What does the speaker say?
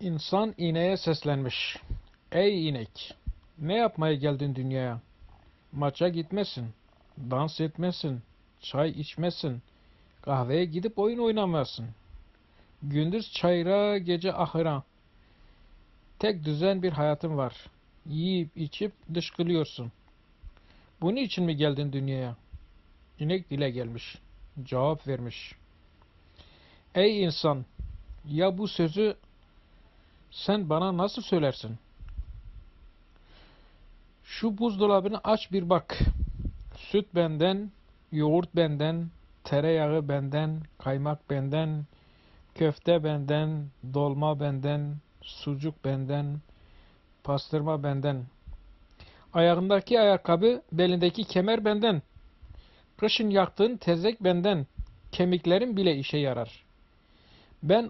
İnsan ineğe seslenmiş. Ey inek! Ne yapmaya geldin dünyaya? Maça gitmesin, dans etmesin, çay içmesin, kahveye gidip oyun oynamazsın. Gündüz çayıra, gece ahıra. Tek düzen bir hayatın var. Yiyip içip dışkılıyorsun. Bunun için mi geldin dünyaya? İnek dile gelmiş. Cevap vermiş. Ey insan! Ya bu sözü sen bana nasıl söylersin? Şu buzdolabını aç bir bak. Süt benden, yoğurt benden, tereyağı benden, kaymak benden, köfte benden, dolma benden, sucuk benden, pastırma benden. Ayağındaki ayakkabı, belindeki kemer benden. Kışın yaktığın tezek benden. Kemiklerin bile işe yarar. Ben